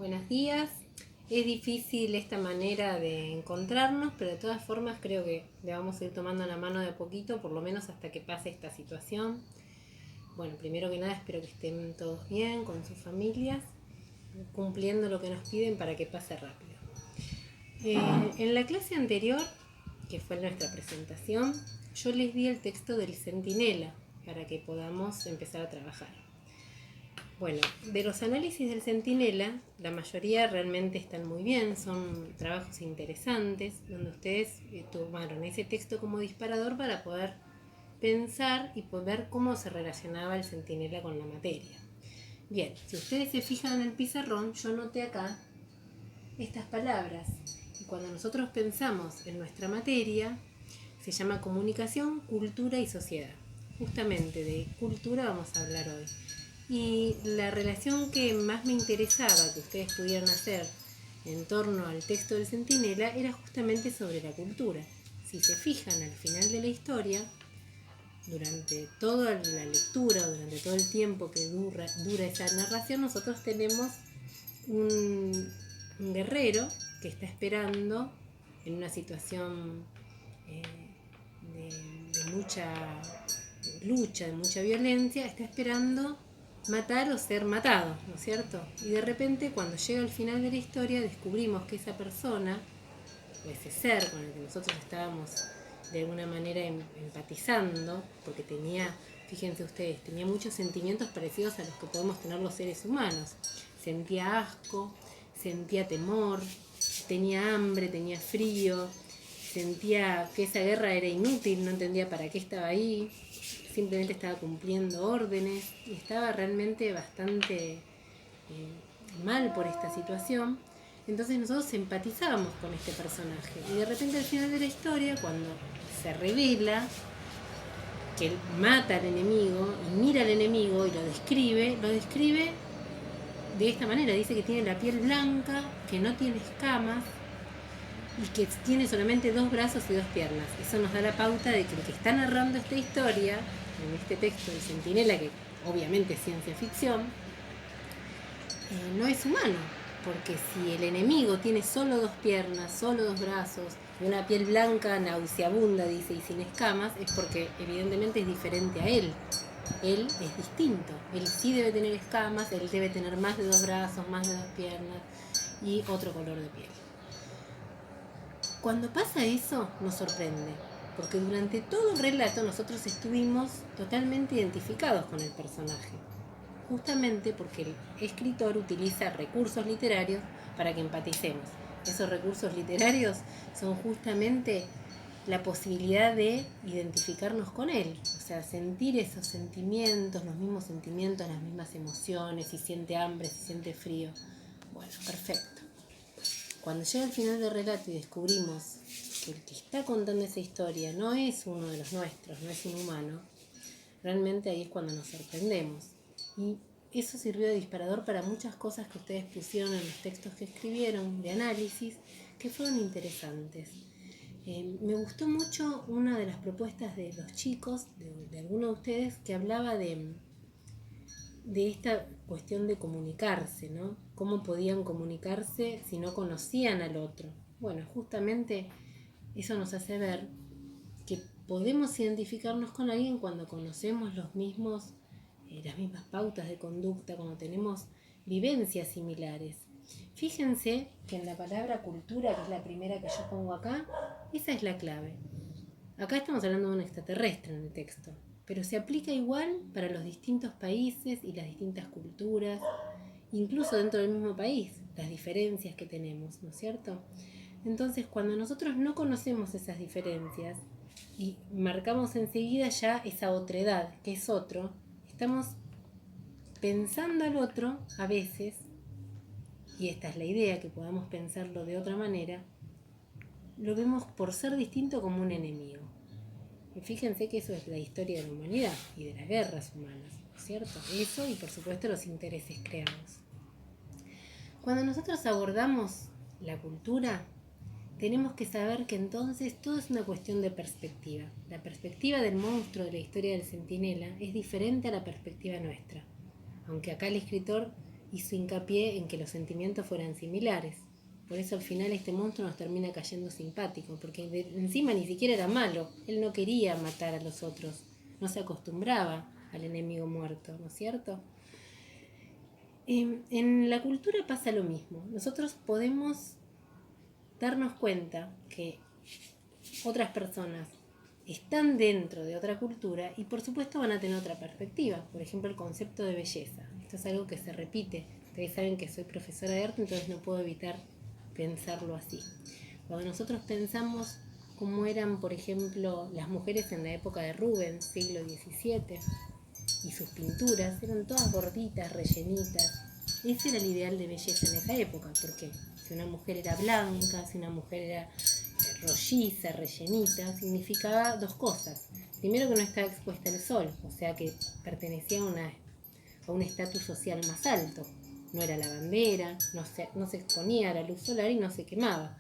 Buenos días. Es difícil esta manera de encontrarnos, pero de todas formas creo que le vamos a ir tomando la mano de a poquito, por lo menos hasta que pase esta situación. Bueno, primero que nada espero que estén todos bien con sus familias, cumpliendo lo que nos piden para que pase rápido. En la clase anterior, que fue nuestra presentación, yo les di el texto del Centinela para que podamos empezar a trabajar. Bueno, de los análisis del Centinela, la mayoría realmente están muy bien, son trabajos interesantes, donde ustedes tomaron ese texto como disparador para poder pensar y poder cómo se relacionaba el Centinela con la materia. Bien, si ustedes se fijan en el pizarrón, yo noté acá estas palabras. Y cuando nosotros pensamos en nuestra materia, se llama comunicación, cultura y sociedad. Justamente de cultura vamos a hablar hoy. Y la relación que más me interesaba que ustedes pudieran hacer en torno al texto del Centinela era justamente sobre la cultura. Si se fijan al final de la historia, durante toda la lectura, durante todo el tiempo que dura esa narración, nosotros tenemos un guerrero que está esperando en una situación de mucha lucha, de mucha violencia, está esperando matar o ser matado, ¿no es cierto? Y de repente, cuando llega al final de la historia, descubrimos que esa persona, o ese ser con el que nosotros estábamos de alguna manera empatizando, porque tenía, fíjense ustedes, tenía muchos sentimientos parecidos a los que podemos tener los seres humanos. Sentía asco, sentía temor, tenía hambre, tenía frío, sentía que esa guerra era inútil, no entendía para qué estaba ahí, simplemente estaba cumpliendo órdenes y estaba realmente bastante mal por esta situación. Entonces nosotros empatizábamos con este personaje y de repente al final de la historia, cuando se revela que él mata al enemigo y mira al enemigo y lo describe de esta manera. Dice que tiene la piel blanca, que no tiene escamas y que tiene solamente 2 brazos y 2 piernas. Eso nos da la pauta de que el que está narrando esta historia, en este texto del Centinela, que obviamente es ciencia ficción, no es humano, porque si el enemigo tiene solo 2 piernas, solo 2 brazos, y una piel blanca, nauseabunda, dice, y sin escamas, es porque evidentemente es diferente a él. Él es distinto, él sí debe tener escamas, él debe tener más de 2 brazos, más de 2 piernas y otro color de piel. Cuando pasa eso, nos sorprende, porque durante todo el relato nosotros estuvimos totalmente identificados con el personaje, justamente porque el escritor utiliza recursos literarios para que empaticemos. Esos recursos literarios son justamente la posibilidad de identificarnos con él, o sea, sentir esos sentimientos, los mismos sentimientos, las mismas emociones, si siente hambre, si siente frío. Bueno, perfecto. Cuando llega al final del relato y descubrimos que el que está contando esa historia no es uno de los nuestros, no es un humano, realmente ahí es cuando nos sorprendemos. Y eso sirvió de disparador para muchas cosas que ustedes pusieron en los textos que escribieron, de análisis, que fueron interesantes. Me gustó mucho una de las propuestas de los chicos, de alguno de ustedes, que hablaba de esta cuestión de comunicarse, ¿no? ¿Cómo podían comunicarse si no conocían al otro? Bueno, justamente eso nos hace ver que podemos identificarnos con alguien cuando conocemos las mismas pautas de conducta, cuando tenemos vivencias similares. Fíjense que en la palabra cultura, que es la primera que yo pongo acá, esa es la clave. Acá estamos hablando de un extraterrestre en el texto, pero se aplica igual para los distintos países y las distintas culturas, incluso dentro del mismo país, las diferencias que tenemos, ¿no es cierto? Entonces, cuando nosotros no conocemos esas diferencias y marcamos enseguida ya esa otredad, que es otro, estamos pensando al otro a veces, y esta es la idea, que podamos pensarlo de otra manera, lo vemos por ser distinto como un enemigo. Y fíjense que eso es la historia de la humanidad y de las guerras humanas, ¿cierto? Eso y por supuesto los intereses creados. Cuando nosotros abordamos la cultura, tenemos que saber que entonces todo es una cuestión de perspectiva. La perspectiva del monstruo de la historia del Centinela es diferente a la perspectiva nuestra. Aunque acá el escritor hizo hincapié en que los sentimientos fueran similares. Por eso al final este monstruo nos termina cayendo simpático, porque encima ni siquiera era malo. Él no quería matar a los otros, no se acostumbraba al enemigo muerto, ¿no es cierto? En la cultura pasa lo mismo. Nosotros podemos darnos cuenta que otras personas están dentro de otra cultura y por supuesto van a tener otra perspectiva. Por ejemplo, el concepto de belleza. Esto es algo que se repite. Ustedes saben que soy profesora de arte, entonces no puedo evitar pensarlo así. Cuando nosotros pensamos cómo eran, por ejemplo, las mujeres en la época de Rubens, siglo XVII, y sus pinturas eran todas gorditas, rellenitas. Ese era el ideal de belleza en esa época, porque si una mujer era blanca, si una mujer era rolliza, rellenita, significaba dos cosas. Primero, que no estaba expuesta al sol, o sea que pertenecía a un estatus social más alto. No era lavandera, no se exponía a la luz solar y no se quemaba.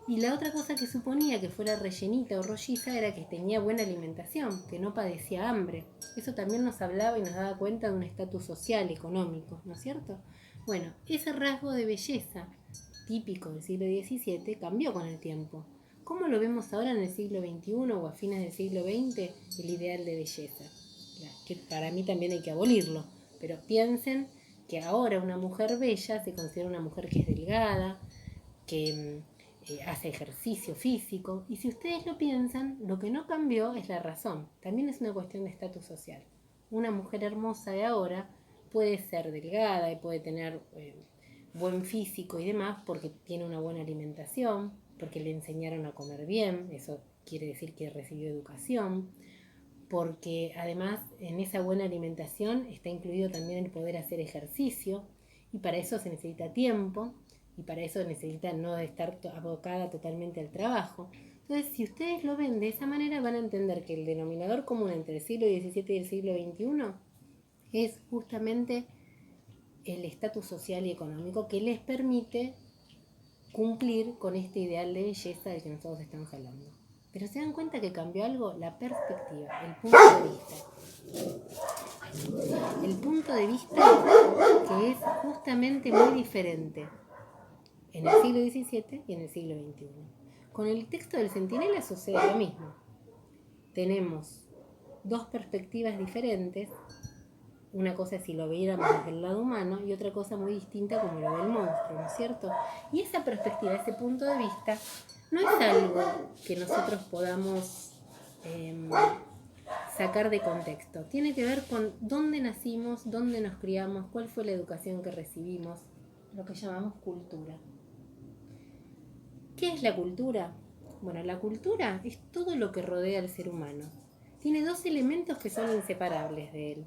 Y la otra cosa que suponía que fuera rellenita o rolliza era que tenía buena alimentación, que no padecía hambre. Eso también nos hablaba y nos daba cuenta de un estatus social, económico, ¿no es cierto? Bueno, ese rasgo de belleza típico del siglo XVII cambió con el tiempo. ¿Cómo lo vemos ahora en el siglo XXI o a fines del siglo XX? El ideal de belleza, que para mí también hay que abolirlo. Pero piensen que ahora una mujer bella se considera una mujer que es delgada, que hace ejercicio físico, y si ustedes lo piensan, lo que no cambió es la razón. También es una cuestión de estatus social. Una mujer hermosa de ahora puede ser delgada y puede tener buen físico y demás porque tiene una buena alimentación, porque le enseñaron a comer bien, eso quiere decir que recibió educación, porque además en esa buena alimentación está incluido también el poder hacer ejercicio, y para eso se necesita tiempo, y para eso necesita no estar abocada totalmente al trabajo. Entonces, si ustedes lo ven de esa manera, van a entender que el denominador común entre el siglo XVII y el siglo XXI es justamente el estatus social y económico que les permite cumplir con este ideal de belleza del que nosotros estamos hablando. Pero se dan cuenta que cambió algo, la perspectiva, el punto de vista. El punto de vista que es justamente muy diferente en el siglo XVII y en el siglo XXI. Con el texto del Centinela sucede lo mismo. Tenemos dos perspectivas diferentes. Una cosa es si lo viéramos desde el lado humano y otra cosa muy distinta como lo ve el monstruo, ¿no es cierto? Y esa perspectiva, ese punto de vista, no es algo que nosotros podamos sacar de contexto. Tiene que ver con dónde nacimos, dónde nos criamos, cuál fue la educación que recibimos, lo que llamamos cultura. ¿Qué es la cultura? Bueno, la cultura es todo lo que rodea al ser humano. Tiene dos elementos que son inseparables de él.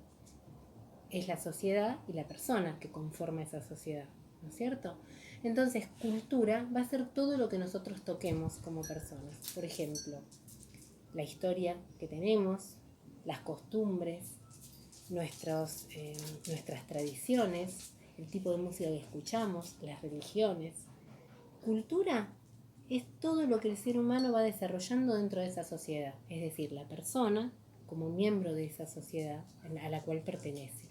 Es la sociedad y la persona que conforma esa sociedad, ¿no es cierto? Entonces, cultura va a ser todo lo que nosotros toquemos como personas. Por ejemplo, la historia que tenemos, las costumbres, nuestras tradiciones, el tipo de música que escuchamos, las religiones. Cultura es todo lo que el ser humano va desarrollando dentro de esa sociedad, es decir, la persona como miembro de esa sociedad a la cual pertenece.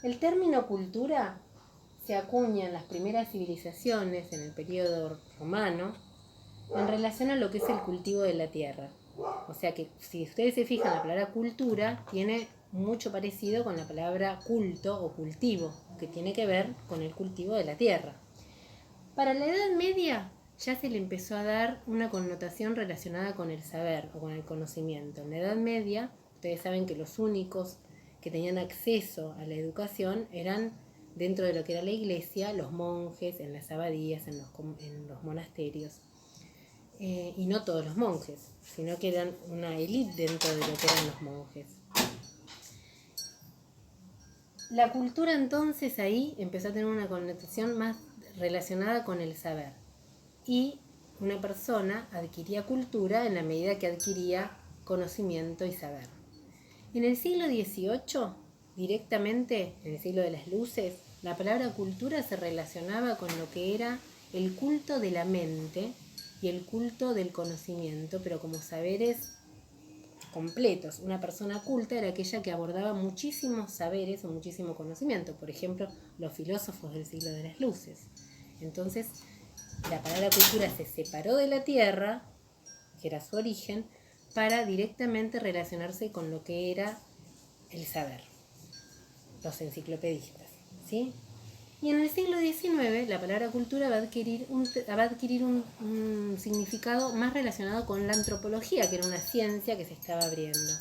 El término cultura se acuña en las primeras civilizaciones, en el periodo romano, en relación a lo que es el cultivo de la tierra. O sea que si ustedes se fijan, la palabra cultura tiene mucho parecido con la palabra culto o cultivo, que tiene que ver con el cultivo de la tierra. Para la Edad Media ya se le empezó a dar una connotación relacionada con el saber o con el conocimiento. En la Edad Media, ustedes saben que los únicos que tenían acceso a la educación eran, dentro de lo que era la iglesia, los monjes, en las abadías, en los monasterios. Y no todos los monjes, sino que eran una élite dentro de lo que eran los monjes. La cultura entonces ahí empezó a tener una connotación más relacionada con el saber. Y una persona adquiría cultura en la medida que adquiría conocimiento y saber. En el siglo XVIII, directamente, en el siglo de las luces, la palabra cultura se relacionaba con lo que era el culto de la mente y el culto del conocimiento, pero como saberes completos. Una persona culta era aquella que abordaba muchísimos saberes o muchísimo conocimiento. Por ejemplo, los filósofos del siglo de las luces. Entonces, la palabra cultura se separó de la tierra, que era su origen, para directamente relacionarse con lo que era el saber, los enciclopedistas, ¿sí? Y en el siglo XIX la palabra cultura va a adquirir un significado más relacionado con la antropología, que era una ciencia que se estaba abriendo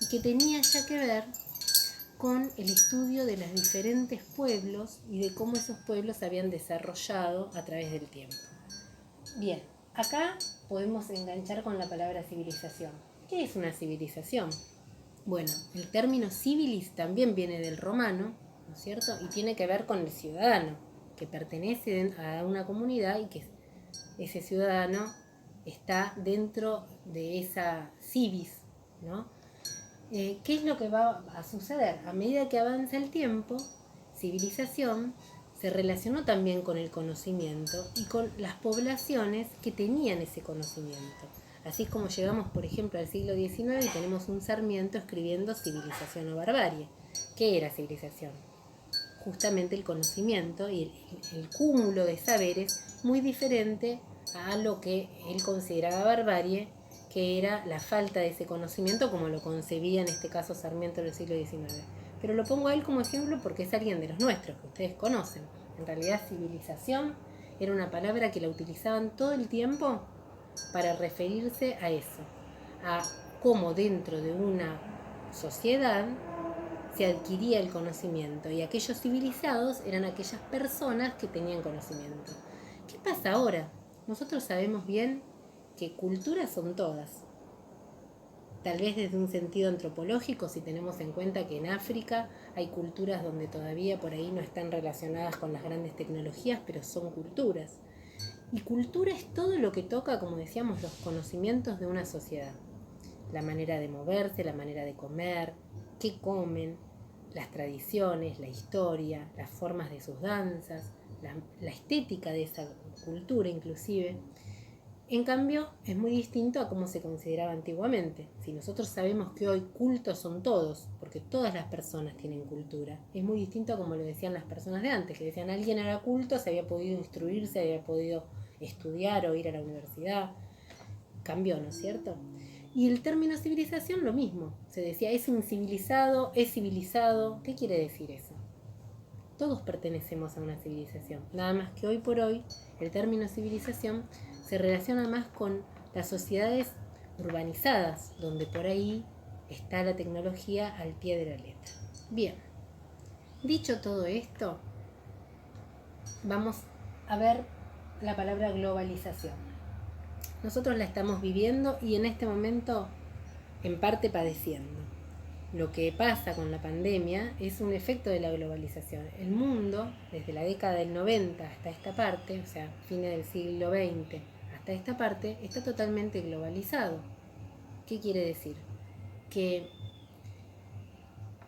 y que tenía ya que ver con el estudio de los diferentes pueblos y de cómo esos pueblos se habían desarrollado a través del tiempo. Bien, acá podemos enganchar con la palabra civilización. ¿Qué es una civilización? Bueno, el término civilis también viene del romano, ¿no es cierto? Y tiene que ver con el ciudadano, que pertenece a una comunidad y que ese ciudadano está dentro de esa civis, ¿no? ¿Qué es lo que va a suceder? A medida que avanza el tiempo, civilización se relacionó también con el conocimiento y con las poblaciones que tenían ese conocimiento. Así es como llegamos, por ejemplo, al siglo XIX y tenemos un Sarmiento escribiendo Civilización o Barbarie. ¿Qué era civilización? Justamente el conocimiento y el cúmulo de saberes muy diferente a lo que él consideraba barbarie, que era la falta de ese conocimiento como lo concebía en este caso Sarmiento en el siglo XIX. Pero lo pongo a él como ejemplo porque es alguien de los nuestros, que ustedes conocen. En realidad civilización era una palabra que la utilizaban todo el tiempo para referirse a eso, a cómo dentro de una sociedad se adquiría el conocimiento y aquellos civilizados eran aquellas personas que tenían conocimiento. ¿Qué pasa ahora? Nosotros sabemos bien que culturas son todas. Tal vez desde un sentido antropológico, si tenemos en cuenta que en África hay culturas donde todavía por ahí no están relacionadas con las grandes tecnologías, pero son culturas. Y cultura es todo lo que toca, como decíamos, los conocimientos de una sociedad. La manera de moverse, la manera de comer, qué comen, las tradiciones, la historia, las formas de sus danzas, la estética de esa cultura inclusive. En cambio, es muy distinto a cómo se consideraba antiguamente. Si nosotros sabemos que hoy cultos son todos, porque todas las personas tienen cultura, es muy distinto a como lo decían las personas de antes, que decían alguien era culto, se había podido instruirse, había podido estudiar o ir a la universidad. Cambió, ¿no es cierto? Y el término civilización lo mismo. Se decía es incivilizado, es civilizado. ¿Qué quiere decir eso? Todos pertenecemos a una civilización. Nada más que hoy por hoy el término civilización se relaciona más con las sociedades urbanizadas, donde por ahí está la tecnología al pie de la letra. Bien, dicho todo esto, vamos a ver la palabra globalización. Nosotros la estamos viviendo y en este momento en parte padeciendo. Lo que pasa con la pandemia es un efecto de la globalización. El mundo, desde la década del 90 hasta esta parte, o sea, fines del siglo XX hasta esta parte, está totalmente globalizado. ¿Qué quiere decir? Que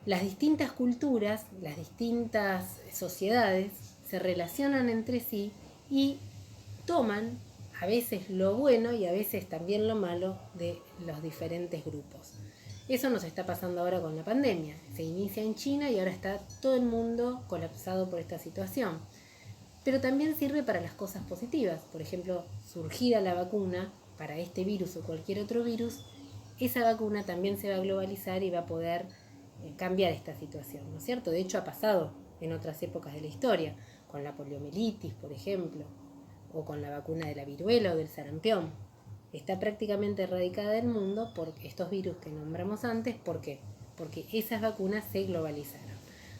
las distintas culturas, las distintas sociedades se relacionan entre sí y toman a veces lo bueno y a veces también lo malo de los diferentes grupos. Eso nos está pasando ahora con la pandemia. Se inicia en China y ahora está todo el mundo colapsado por esta situación. Pero también sirve para las cosas positivas. Por ejemplo, surgida la vacuna para este virus o cualquier otro virus, esa vacuna también se va a globalizar y va a poder cambiar esta situación, ¿no es cierto? De hecho, ha pasado en otras épocas de la historia, con la poliomielitis, por ejemplo, o con la vacuna de la viruela o del sarampión. Está prácticamente erradicada del mundo por estos virus que nombramos antes. ¿Por qué? Porque esas vacunas se globalizaron.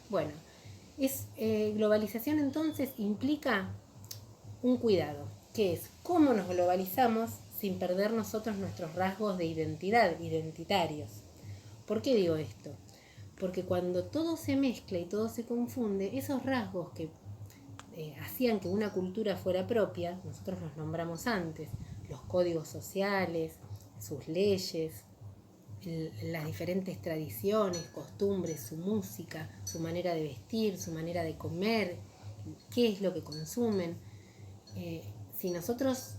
Bueno, globalización entonces implica un cuidado, que es cómo nos globalizamos sin perder nosotros nuestros rasgos de identidad, identitarios. ¿Por qué digo esto? Porque cuando todo se mezcla y todo se confunde, esos rasgos que hacían que una cultura fuera propia, nosotros los nombramos antes, los códigos sociales, sus leyes, las diferentes tradiciones, costumbres, su música, su manera de vestir, su manera de comer, qué es lo que consumen. Si nosotros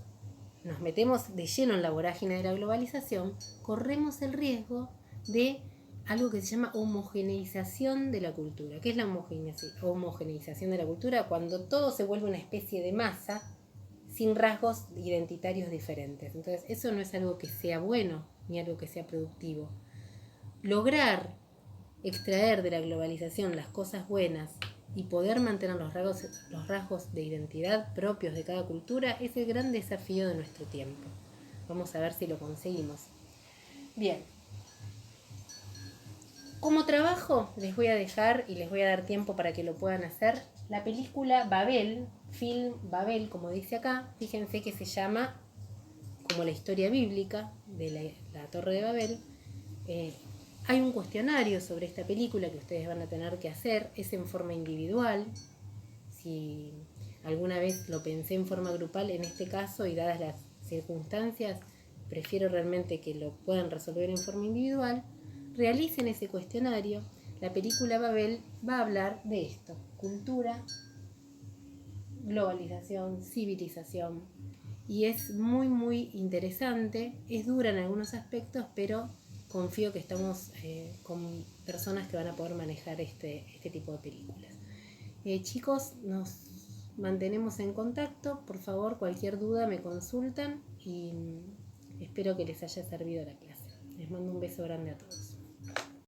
nos metemos de lleno en la vorágine de la globalización, corremos el riesgo de algo que se llama homogeneización de la cultura. ¿Qué es la homogeneización de la cultura? Cuando todo se vuelve una especie de masa sin rasgos identitarios diferentes. Entonces, eso no es algo que sea bueno ni algo que sea productivo. Lograr extraer de la globalización las cosas buenas y poder mantener los rasgos de identidad propios de cada cultura es el gran desafío de nuestro tiempo. Vamos a ver si lo conseguimos. Bien. Como trabajo les voy a dejar y les voy a dar tiempo para que lo puedan hacer la película Babel, film Babel, como dice acá. Fíjense que se llama como la historia bíblica de la Torre de Babel. Hay un cuestionario sobre esta película que ustedes van a tener que hacer, es en forma individual. Si alguna vez lo pensé en forma grupal, en este caso y dadas las circunstancias, prefiero realmente que lo puedan resolver en forma individual. Realicen ese cuestionario. La película Babel va a hablar de esto: cultura, globalización, civilización. Y es muy, muy interesante. Es dura en algunos aspectos, pero confío que estamos con personas que van a poder manejar este tipo de películas. Chicos, nos mantenemos en contacto. Por favor, cualquier duda me consultan y espero que les haya servido la clase. Les mando un beso grande a todos.